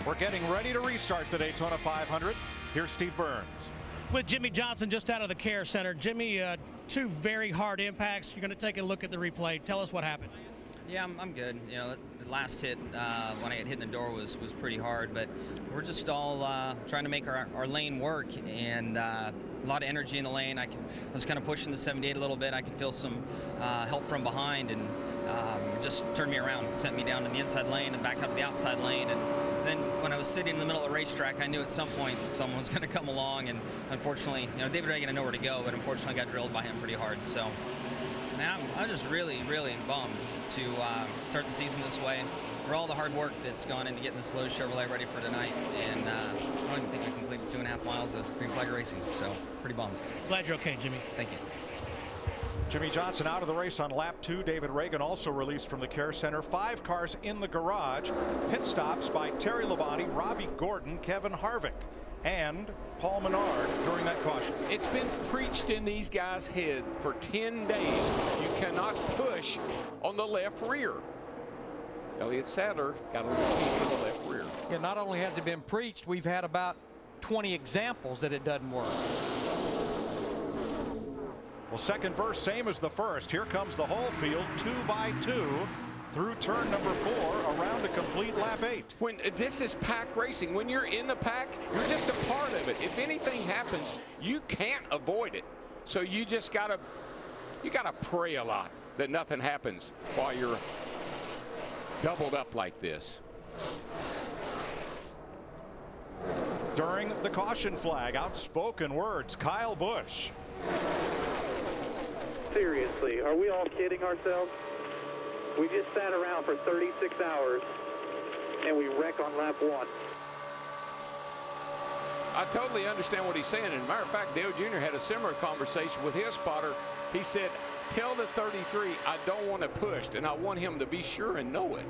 We're getting ready to restart the Daytona 500. Here's Steve Burns. With Jimmy Johnson just out of the care center. Jimmy, two very hard impacts. You're going to take a look at the replay. Tell us what happened. Yeah, I'm good. You know, the last hit when I got hit in the door was pretty hard, but we're just all trying to make our lane work, and a lot of energy in the lane. I was kind of pushing the 78 a little bit. I could feel some help from behind, and just turned me around, sent me down to the inside lane and back up to the outside lane. And then when I was sitting in the middle of the racetrack, I knew at some point someone was going to come along, and unfortunately, you know, David Reagan, I know where to go, but unfortunately got drilled by him pretty hard. So, man, I'm just really, really bummed to start the season this way. For all the hard work that's gone into getting this Lowe's Chevrolet ready for tonight, and I don't even think we completed 2.5 miles of green flag racing, so pretty bummed. Glad you're okay, Jimmy. Thank you. Jimmy Johnson out of the race on lap 2. David Reagan also released from the care center. 5 cars in the garage. Pit stops by Terry Labonte, Robbie Gordon, Kevin Harvick, and Paul Menard during that caution. It's been preached in these guys' head for 10 days. You cannot push on the left rear. Elliott Sadler got a little piece of the left rear. Yeah, not only has it been preached, we've had about 20 examples that it doesn't work. Well, second verse, same as the first. Here comes the whole field, 2 by 2, through turn number 4, around a complete lap 8. When this is pack racing, when you're in the pack, you're just a part of it. If anything happens, you can't avoid it. So you just gotta pray a lot that nothing happens while you're doubled up like this. During the caution flag, outspoken words, Kyle Busch. Seriously, are we all kidding ourselves? We just sat around for 36 hours and we wreck on lap 1. I totally understand what he's saying. And as a matter of fact, Dale Jr. had a similar conversation with his spotter. He said, tell the 33 I don't want to push, and I want him to be sure and know it.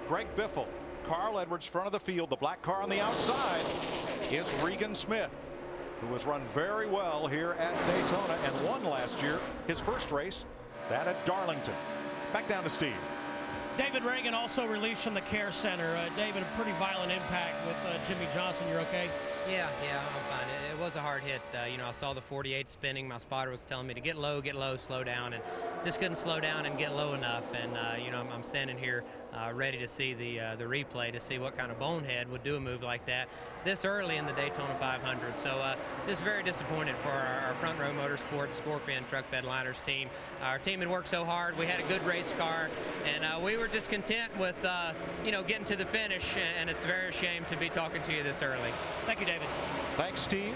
Greg Biffle, Carl Edwards front of the field. The black car on the outside is Regan Smith, who has run very well here at Daytona and won last year his first race, that at Darlington. Back down to Steve. David Reagan also released from the care center. David, a pretty violent impact with Jimmy Johnson. You're okay? Yeah, I'm fine. It was a hard hit. You know, I saw the 48 spinning. My spotter was telling me to get low, slow down, and just couldn't slow down and get low enough. And you know, I'm standing here ready to see the replay to see what kind of bonehead would do a move like that this early in the Daytona 500. So just very disappointed for our Front Row Motorsports Scorpion Truck Bed Liners team. Our team had worked so hard. We had a good race car, and we were just content with you know, getting to the finish. And it's very a shame to be talking to you this early. Thank you, David. Thanks, Steve.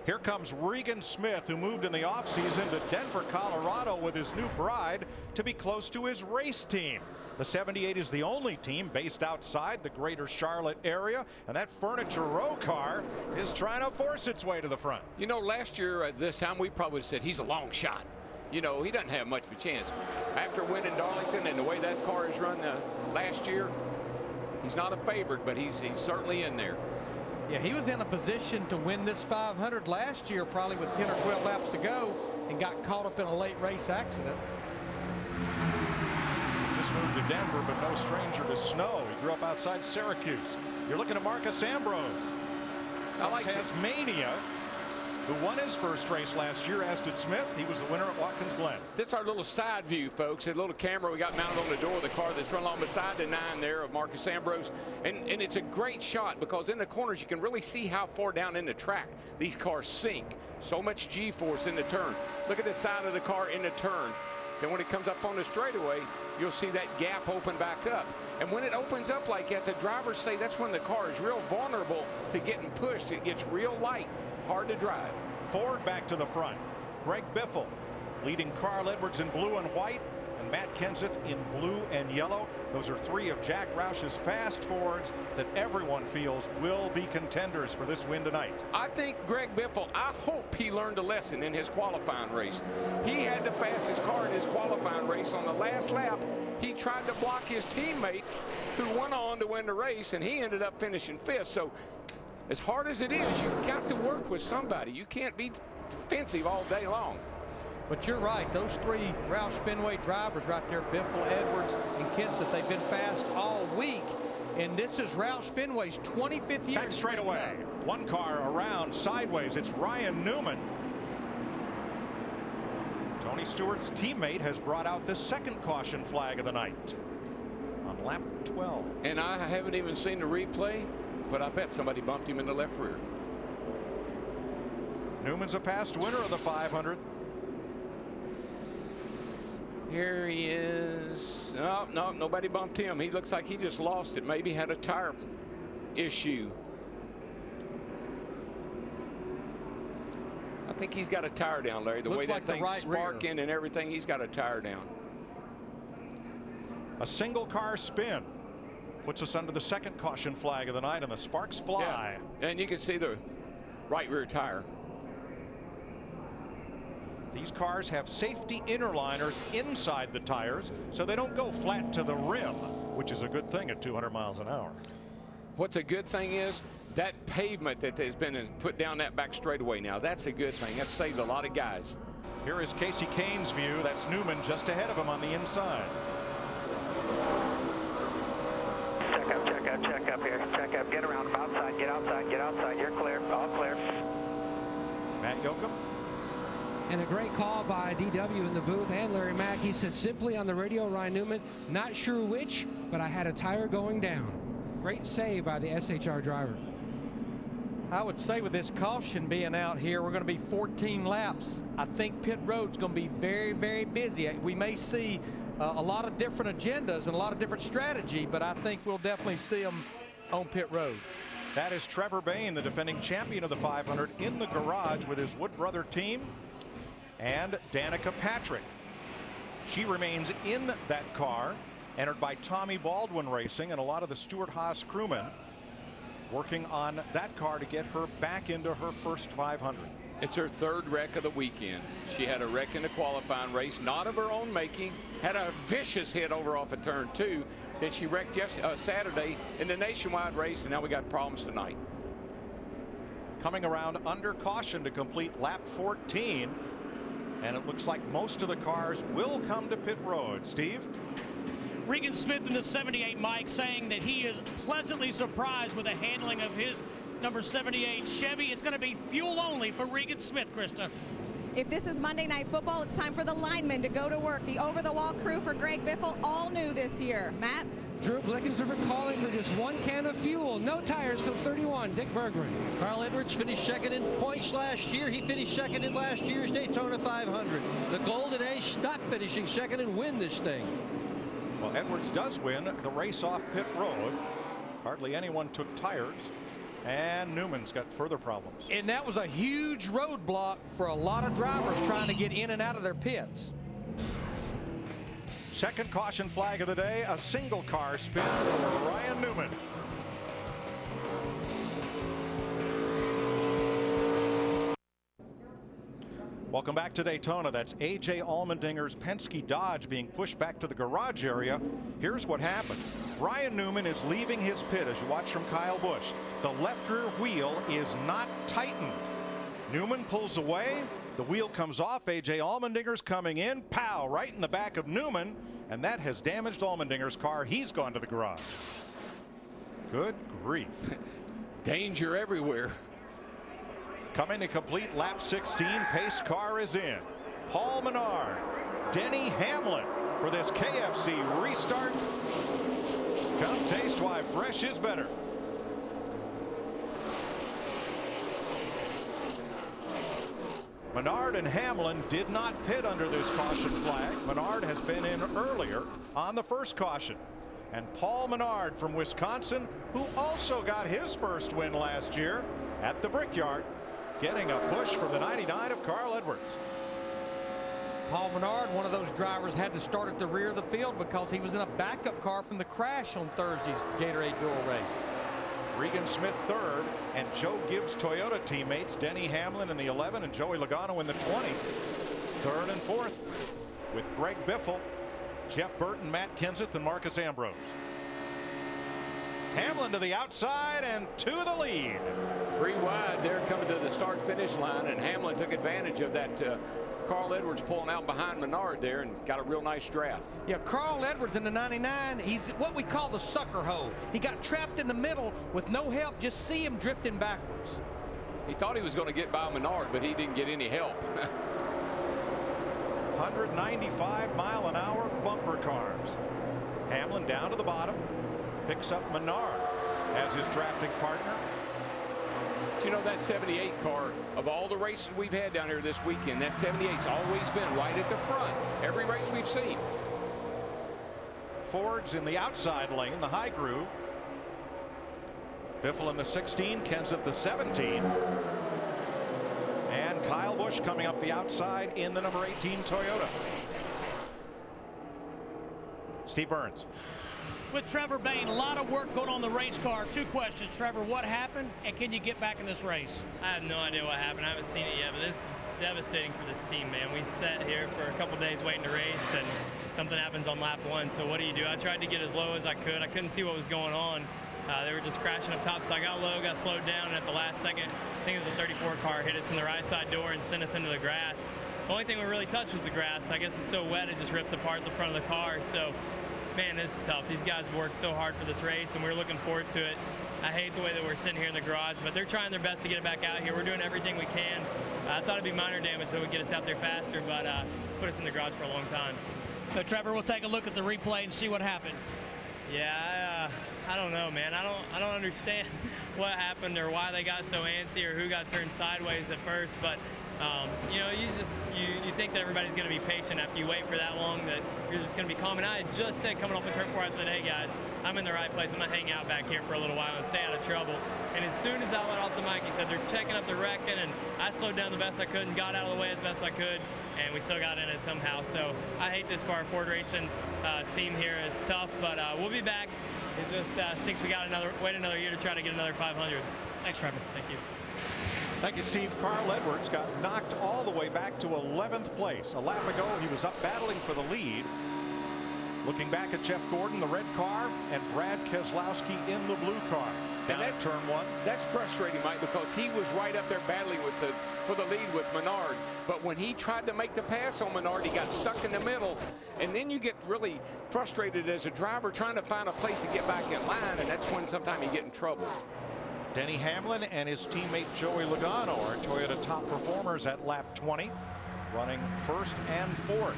Here comes Regan Smith, who moved in the offseason to Denver, Colorado with his new bride to be close to his race team. The 78 is the only team based outside the greater Charlotte area, and that Furniture Row car is trying to force its way to the front. You know, last year at this time, we probably said he's a long shot. You know, he doesn't have much of a chance. After winning Darlington and the way that car has run last year, he's not a favorite, but he's certainly in there. Yeah, he was in a position to win this 500 last year, probably with 10 or 12 laps to go, and got caught up in a late race accident. Just moved to Denver, but no stranger to snow. He grew up outside Syracuse. You're looking at Marcus Ambrose. I like Tasmania, who won his first race last year, as did Smith. He was the winner at Watkins Glen. This is our little side view, folks. A little camera we got mounted on the door of the car that's run along beside the 9 there of Marcus Ambrose. And it's a great shot because in the corners you can really see how far down in the track these cars sink. So much G-force in the turn. Look at the side of the car in the turn. Then when it comes up on the straightaway, you'll see that gap open back up. And when it opens up like that, the drivers say that's when the car is real vulnerable to getting pushed. It gets real light. Hard to drive. Ford back to the front. Greg Biffle leading Carl Edwards in blue and white, and Matt Kenseth in blue and yellow. Those are 3 of Jack Roush's fast Fords that everyone feels will be contenders for this win tonight. I think Greg Biffle, I hope he learned a lesson in his qualifying race. He had the fastest car in his qualifying race. On the last lap, he tried to block his teammate who went on to win the race, and he ended up finishing 5th. So as hard as it is, you've got to work with somebody. You can't be defensive all day long. But you're right, those three Roush Fenway drivers right there, Biffle, Edwards, and Kenseth, they've been fast all week. And this is Roush Fenway's 25th year. Back straight away. One car around sideways. It's Ryan Newman. Tony Stewart's teammate has brought out the second caution flag of the night on lap 12. And I haven't even seen the replay, but I bet somebody bumped him in the left rear. Newman's a past winner of the 500. Here he is. No, no, nobody bumped him. He looks like he just lost it. Maybe had a tire issue. I think he's got a tire down, Larry. The way that thing's sparking and everything, he's got a tire down. A single car spin puts us under the second caution flag of the night, and the sparks fly. Yeah. And you can see the right rear tire. These cars have safety interliners inside the tires, so they don't go flat to the rim, which is a good thing at 200 miles an hour. What's a good thing is that pavement that has been put down that back straightaway now. That's a good thing. That's saved a lot of guys. Here is Casey Kane's view. That's Newman just ahead of him on the inside. Check up here. Check up. Get around. Outside. Get outside. Get outside. You're clear. All clear. Matt Yoakum. And a great call by DW in the booth and Larry Mack. He said simply on the radio, Ryan Newman, not sure which, but I had a tire going down. Great save by the SHR driver. I would say with this caution being out here, we're going to be 14 laps. I think pit road's going to be very, very busy. We may see a lot of different agendas and a lot of different strategy, but I think we'll definitely see them on pit road. That is Trevor Bayne, the defending champion of the 500, in the garage with his Wood Brother team, and Danica Patrick. She remains in that car, entered by Tommy Baldwin Racing, and a lot of the Stewart-Haas crewmen working on that car to get her back into her first 500. It's her third wreck of the weekend. She had a wreck in the qualifying race, not of her own making, had a vicious hit over off of turn 2. Then she wrecked Saturday in the nationwide race, and now we got problems tonight. Coming around under caution to complete lap 14, and it looks like most of the cars will come to pit road. Steve? Regan Smith in the 78 Mike saying that he is pleasantly surprised with the handling of his number 78 Chevy. It's going to be fuel only for Regan Smith, Krista. If this is Monday Night Football, it's time for the linemen to go to work. The over-the-wall crew for Greg Biffle, all new this year. Matt? Drew Blickensberger calling for just one can of fuel. No tires for 31, Dick Berggren. Carl Edwards finished second in points last year. He finished second in last year's Daytona 500. The Golden Age stock finishing second and win this thing. Well, Edwards does win the race off pit road. Hardly anyone took tires. And Newman's got further problems. And that was a huge roadblock for a lot of drivers trying to get in and out of their pits. Second caution flag of the day, a single car spin for Ryan Newman. Welcome back to Daytona. That's A.J. Allmendinger's Penske Dodge being pushed back to the garage area. Here's what happened. Ryan Newman is leaving his pit as you watch from Kyle Busch. The left rear wheel is not tightened. Newman pulls away. The wheel comes off. A.J. Allmendinger's coming in. Pow! Right in the back of Newman. And that has damaged Allmendinger's car. He's gone to the garage. Good grief. Danger everywhere. Coming to complete lap 16. Pace car is in. Paul Menard. Denny Hamlin for this KFC restart. Come taste why fresh is better. Menard and Hamlin did not pit under this caution flag. Menard has been in earlier on the first caution. And Paul Menard from Wisconsin, who also got his first win last year at the Brickyard, getting a push from the 99 of Carl Edwards. Paul Menard, one of those drivers, had to start at the rear of the field because he was in a backup car from the crash on Thursday's Gatorade Dual race. Regan Smith third, and Joe Gibbs Toyota teammates Denny Hamlin in the 11 and Joey Logano in the 20. Third and fourth with Greg Biffle, Jeff Burton, Matt Kenseth, and Marcus Ambrose. Hamlin to the outside and to the lead. 3 wide there coming to the start finish line, and Hamlin took advantage of that Carl Edwards pulling out behind Menard there and got a real nice draft. Yeah, Carl Edwards in the 99, he's what we call the sucker hole. He got trapped in the middle with no help. Just see him drifting backwards. He thought he was going to get by Menard, but he didn't get any help. 195-mile-an-hour bumper cars. Hamlin down to the bottom, picks up Menard as his drafting partner. You know, that 78 car, of all the races we've had down here this weekend, that 78's always been right at the front. Every race we've seen. Ford's in the outside lane, the high groove. Biffle in the 16, Kenseth the 17. And Kyle Busch coming up the outside in the number 18 Toyota. Steve Burns. With Trevor Bayne, a lot of work going on the race car. Two questions, Trevor. What happened, and can you get back in this race? I have no idea what happened. I haven't seen it yet, but this is devastating for this team, man. We sat here for a couple days waiting to race, and something happens on lap 1. So what do? I tried to get as low as I could. I couldn't see what was going on. They were just crashing up top, so I got low, got slowed down, and at the last second, I think it was a 34 car, hit us in the right side door and sent us into the grass. The only thing we really touched was the grass. I guess it's so wet it just ripped apart the front of the car. So, man, it's tough. These guys worked so hard for this race, and we're looking forward to it. I hate the way that we're sitting here in the garage, but they're trying their best to get it back out here. We're doing everything we can. I thought it'd be minor damage so it would get us out there faster, but it's put us in the garage for a long time. So, Trevor, we'll take a look at the replay and see what happened. Yeah, I don't know, man. I don't understand what happened or why they got so antsy or who got turned sideways at first, but you know, you think that everybody's going to be patient after you wait for that long, that you're just going to be calm. And I had just said coming off of turn 4, I said, hey guys, I'm in the right place. I'm going to hang out back here for a little while and stay out of trouble. And as soon as I let off the mic, he said they're checking up the wrecking, and I slowed down the best I could and got out of the way as best I could, and we still got in it somehow. So I hate this for our Ford Racing team here. It's tough, but we'll be back. It just stinks we got wait another year to try to get another 500. Thanks, Trevor. Thank you. Thank you, Steve. Carl Edwards got knocked all the way back to 11th place. A lap ago, he was up battling for the lead. Looking back at Jeff Gordon, the red car, and Brad Keselowski in the blue car. Down at turn 1. That's frustrating, Mike, because he was right up there battling for the lead with Menard. But when he tried to make the pass on Menard, he got stuck in the middle. And then you get really frustrated as a driver trying to find a place to get back in line, and that's when sometimes you get in trouble. Denny Hamlin and his teammate Joey Logano are Toyota top performers at lap 20, running first and fourth.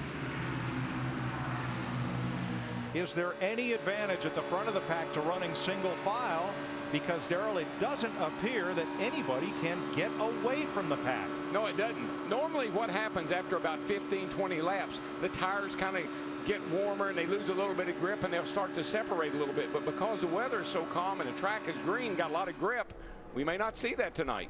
Is there any advantage at the front of the pack to running single file? Because, Darrell, it doesn't appear that anybody can get away from the pack. No, it doesn't. Normally what happens after about 15, 20 laps, the tires kind of get warmer and they lose a little bit of grip and they'll start to separate a little bit. But because the weather is so calm and the track is green, got a lot of grip, we may not see that tonight.